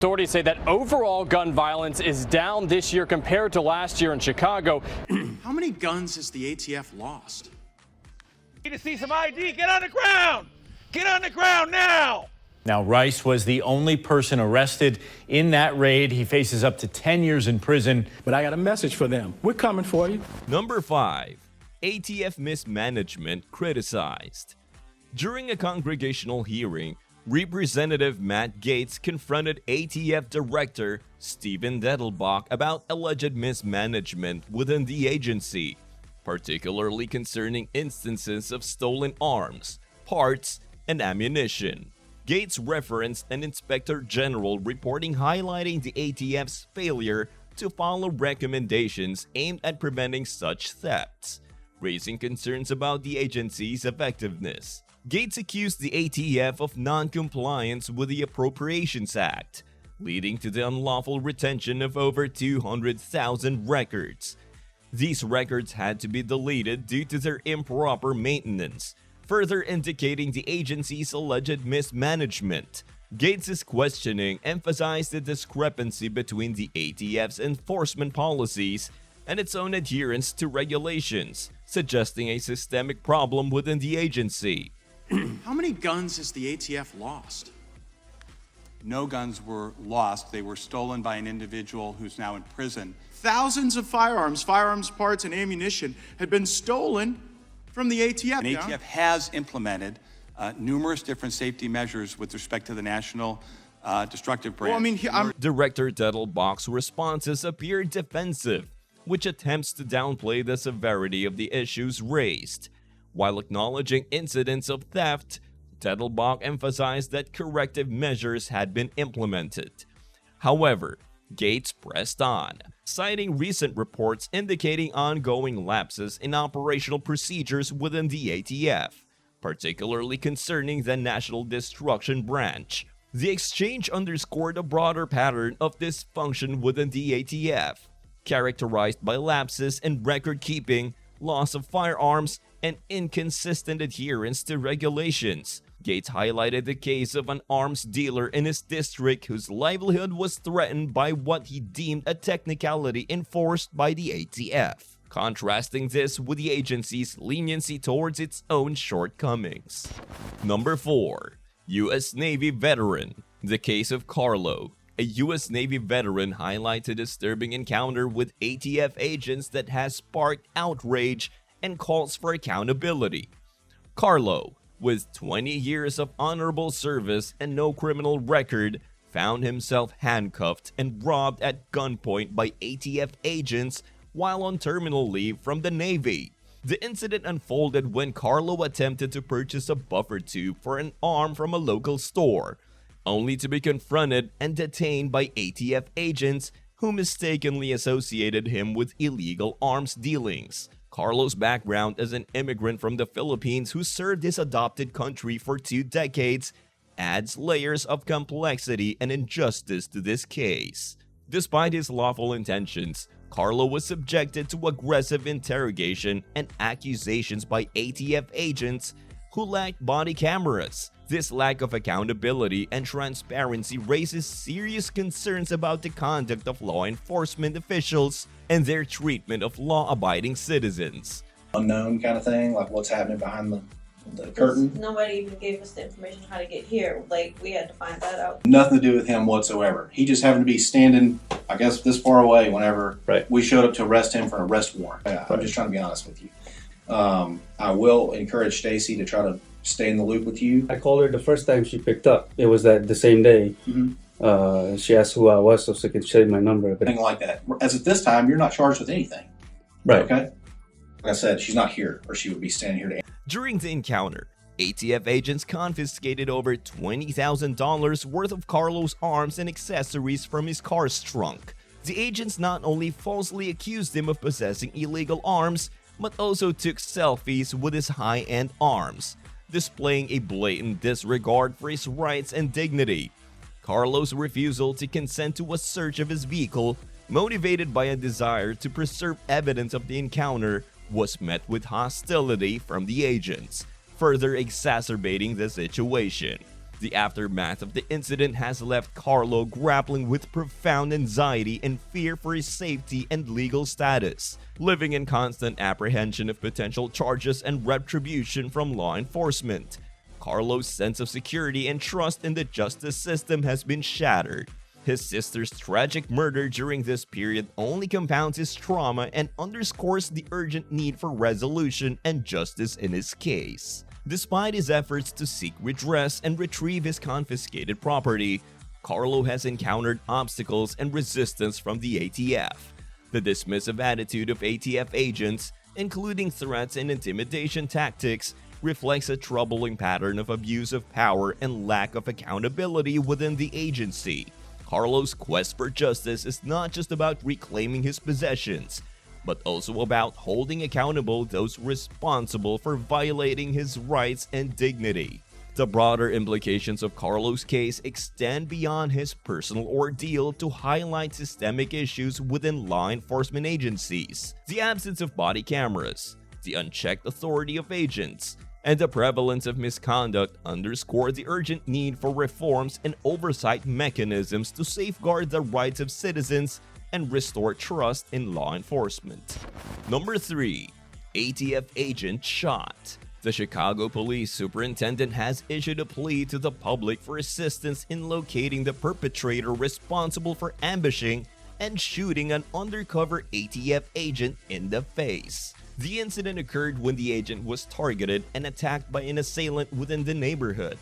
Authorities say that overall gun violence is down this year compared to last year in Chicago. How many guns has the ATF lost? Need to see some ID. Get on the ground. Get on the ground now. Now, Rice was the only person arrested in that raid. He faces up to 10 years in prison. But I got a message for them. We're coming for you. Number 5. ATF mismanagement criticized. During a congregational hearing, Representative Matt Gaetz confronted ATF Director Stephen Dettelbach about alleged mismanagement within the agency, particularly concerning instances of stolen arms, parts, and ammunition. Gaetz referenced an Inspector General reporting highlighting the ATF's failure to follow recommendations aimed at preventing such thefts, raising concerns about the agency's effectiveness. Gaetz accused the ATF of non-compliance with the Appropriations Act, leading to the unlawful retention of over 200,000 records. These records had to be deleted due to their improper maintenance, further indicating the agency's alleged mismanagement. Gaetz' questioning emphasized the discrepancy between the ATF's enforcement policies and its own adherence to regulations, suggesting a systemic problem within the agency. How many guns has the ATF lost? No guns were lost. They were stolen by an individual who's now in prison. Thousands of firearms parts, and ammunition had been stolen from the ATF. And ATF has implemented numerous different safety measures with respect to the National Destructive Branch. Director Dettelbach's responses appear defensive, which attempts to downplay the severity of the issues raised. While acknowledging incidents of theft, Dettelbach emphasized that corrective measures had been implemented. However, Gaetz pressed on, citing recent reports indicating ongoing lapses in operational procedures within the ATF, particularly concerning the National Destruction Branch. The exchange underscored a broader pattern of dysfunction within the ATF, characterized by lapses in record keeping, loss of firearms, and inconsistent adherence to regulations. Gaetz highlighted the case of an arms dealer in his district whose livelihood was threatened by what he deemed a technicality enforced by the ATF, contrasting this with the agency's leniency towards its own shortcomings. Number 4. U.S. Navy veteran. The case of Carlo. A U.S. Navy veteran highlights a disturbing encounter with ATF agents that has sparked outrage and calls for accountability. Carlo, with 20 years of honorable service and no criminal record, found himself handcuffed and robbed at gunpoint by ATF agents while on terminal leave from the Navy. The incident unfolded when Carlo attempted to purchase a buffer tube for an arm from a local store, only to be confronted and detained by ATF agents who mistakenly associated him with illegal arms dealings. Carlo's background as an immigrant from the Philippines who served his adopted country for 2 decades adds layers of complexity and injustice to this case. Despite his lawful intentions, Carlo was subjected to aggressive interrogation and accusations by ATF agents who lacked body cameras. This lack of accountability and transparency raises serious concerns about the conduct of law enforcement officials and their treatment of law-abiding citizens. Unknown kind of thing, like what's happening behind the curtain. Nobody even gave us the information how to get here. Like, we had to find that out. Nothing to do with him whatsoever. He just happened to be standing, I guess, this far away whenever we showed up to arrest him for an arrest warrant. I'm just trying to be honest with you. I will encourage Stacy to try to stay in the loop with you. I called her the first time she picked up. It was the same day. She asked who I was so she could share my number. But anything like that. As at this time, you're not charged with anything. Right. Okay? Like I said, she's not here, or she would be standing here to. During the encounter, ATF agents confiscated over $20,000 worth of Carlo's arms and accessories from his car's trunk. The agents not only falsely accused him of possessing illegal arms, but also took selfies with his high-end arms, displaying a blatant disregard for his rights and dignity. Carlo's refusal to consent to a search of his vehicle, motivated by a desire to preserve evidence of the encounter, was met with hostility from the agents, further exacerbating the situation. The aftermath of the incident has left Carlo grappling with profound anxiety and fear for his safety and legal status, living in constant apprehension of potential charges and retribution from law enforcement. Carlo's sense of security and trust in the justice system has been shattered. His sister's tragic murder during this period only compounds his trauma and underscores the urgent need for resolution and justice in his case. Despite his efforts to seek redress and retrieve his confiscated property, Carlo has encountered obstacles and resistance from the ATF. The dismissive attitude of ATF agents, including threats and intimidation tactics, reflects a troubling pattern of abuse of power and lack of accountability within the agency. Carlo's quest for justice is not just about reclaiming his possessions, but also about holding accountable those responsible for violating his rights and dignity. The broader implications of Carlo's case extend beyond his personal ordeal to highlight systemic issues within law enforcement agencies. The absence of body cameras, the unchecked authority of agents, and the prevalence of misconduct underscore the urgent need for reforms and oversight mechanisms to safeguard the rights of citizens and restore trust in law enforcement. Number 3. ATF agent shot. The Chicago Police Superintendent has issued a plea to the public for assistance in locating the perpetrator responsible for ambushing and shooting an undercover ATF agent in the face. The incident occurred when the agent was targeted and attacked by an assailant within the neighborhood.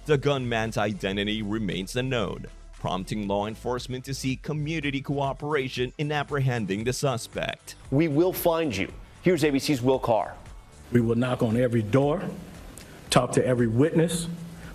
The gunman's identity remains unknown, prompting law enforcement to seek community cooperation in apprehending the suspect. We will find you. Here's ABC's Will Carr. We will knock on every door, talk to every witness,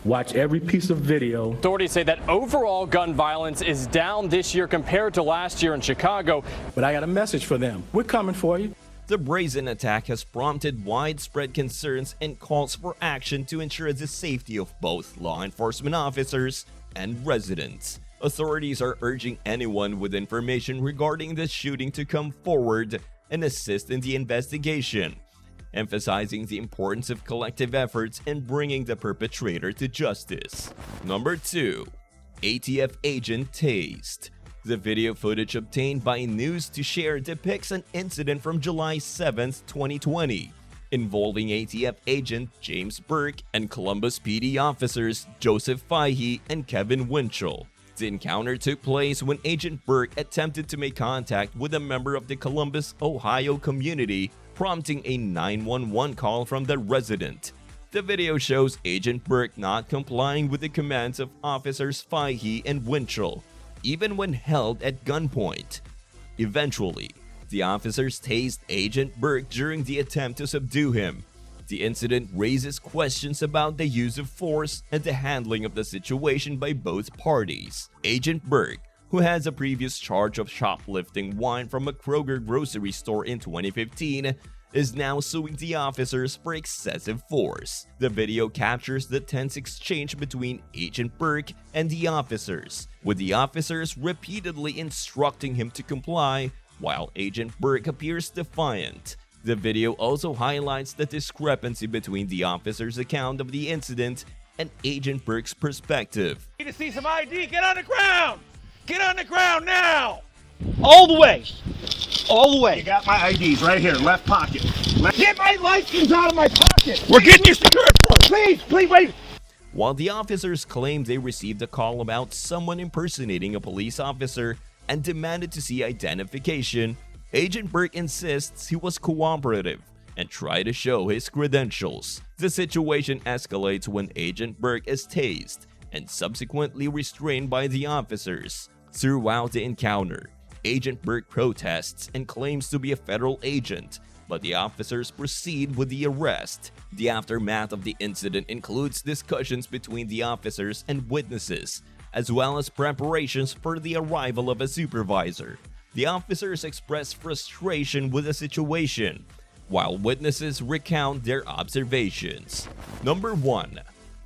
watch every piece of video. Authorities say that overall gun violence is down this year compared to last year in Chicago. But I got a message for them. We're coming for you. The brazen attack has prompted widespread concerns and calls for action to ensure the safety of both law enforcement officers and residents. Authorities are urging anyone with information regarding the shooting to come forward and assist in the investigation, emphasizing the importance of collective efforts in bringing the perpetrator to justice. Number 2. ATF agent tased. The video footage obtained by News to Share depicts an incident from July 7, 2020, involving ATF agent James Burke and Columbus PD officers Joseph Fahey and Kevin Winchell. The encounter took place when Agent Burke attempted to make contact with a member of the Columbus, Ohio community, prompting a 911 call from the resident. The video shows Agent Burke not complying with the commands of officers Fahey and Winchell, even when held at gunpoint. Eventually, the officers tased Agent Burke during the attempt to subdue him. The incident raises questions about the use of force and the handling of the situation by both parties. Agent Burke, who has a previous charge of shoplifting wine from a Kroger grocery store in 2015, is now suing the officers for excessive force. The video captures the tense exchange between Agent Burke and the officers, with the officers repeatedly instructing him to comply, while Agent Burke appears defiant. The video also highlights the discrepancy between the officer's account of the incident and Agent Burke's perspective. Need to see some ID? Get on the ground! Get on the ground now! All the way! All the way! You got my IDs right here, left pocket. Get my license out of my pocket! We're getting you secured! Please, wait! While the officers claimed they received a call about someone impersonating a police officer and demanded to see identification, Agent Burke insists he was cooperative and tried to show his credentials. The situation escalates when Agent Burke is tased and subsequently restrained by the officers. Throughout the encounter, Agent Burke protests and claims to be a federal agent, but the officers proceed with the arrest. The aftermath of the incident includes discussions between the officers and witnesses, as well as preparations for the arrival of a supervisor. The officers express frustration with the situation, while witnesses recount their observations. Number 1.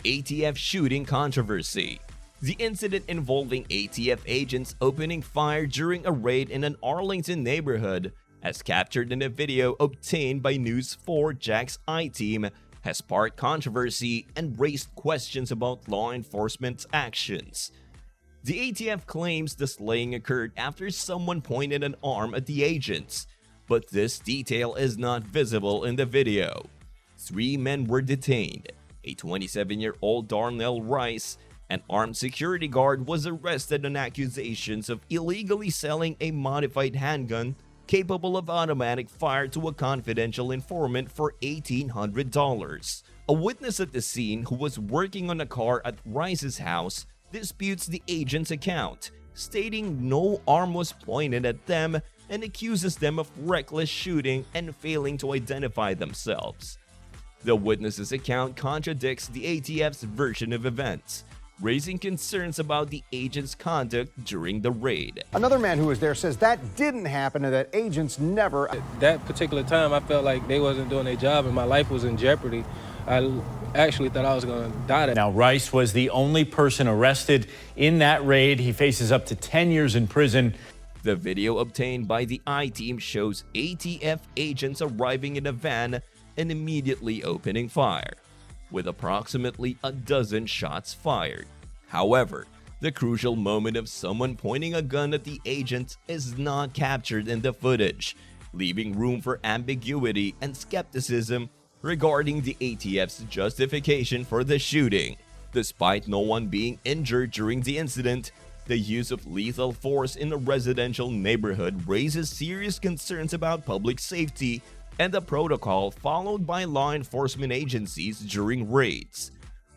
ATF shooting controversy. The incident involving ATF agents opening fire during a raid in an Arlington neighborhood, as captured in a video obtained by News 4 Jack's I-Team, has sparked controversy and raised questions about law enforcement's actions. The ATF claims the slaying occurred after someone pointed an arm at the agents, but this detail is not visible in the video. 3 men were detained. A 27-year-old Darnell Rice, an armed security guard, was arrested on accusations of illegally selling a modified handgun capable of automatic fire to a confidential informant for $1,800. A witness at the scene who was working on a car at Rice's house disputes the agent's account, stating no arm was pointed at them and accuses them of reckless shooting and failing to identify themselves. The witness's account contradicts the ATF's version of events, raising concerns about the agent's conduct during the raid. Another man who was there says that didn't happen and that agents never... That particular time, I felt like they wasn't doing their job and my life was in jeopardy. I actually thought I was going to die. Now, Rice was the only person arrested in that raid. He faces up to 10 years in prison. The video obtained by the I-Team shows ATF agents arriving in a van and immediately opening fire, with approximately a dozen shots fired. However, the crucial moment of someone pointing a gun at the agents is not captured in the footage, leaving room for ambiguity and skepticism regarding the ATF's justification for the shooting. Despite no one being injured during the incident, the use of lethal force in a residential neighborhood raises serious concerns about public safety and the protocol followed by law enforcement agencies during raids.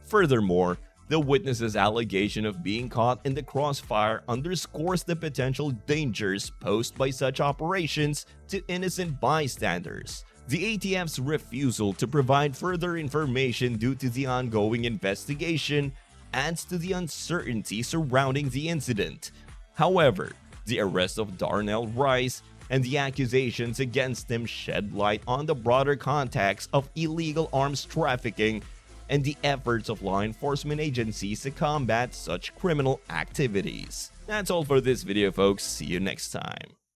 Furthermore, the witness's allegation of being caught in the crossfire underscores the potential dangers posed by such operations to innocent bystanders. The ATF's refusal to provide further information due to the ongoing investigation adds to the uncertainty surrounding the incident. However, the arrest of Darnell Rice and the accusations against him shed light on the broader context of illegal arms trafficking and the efforts of law enforcement agencies to combat such criminal activities. That's all for this video, folks. See you next time.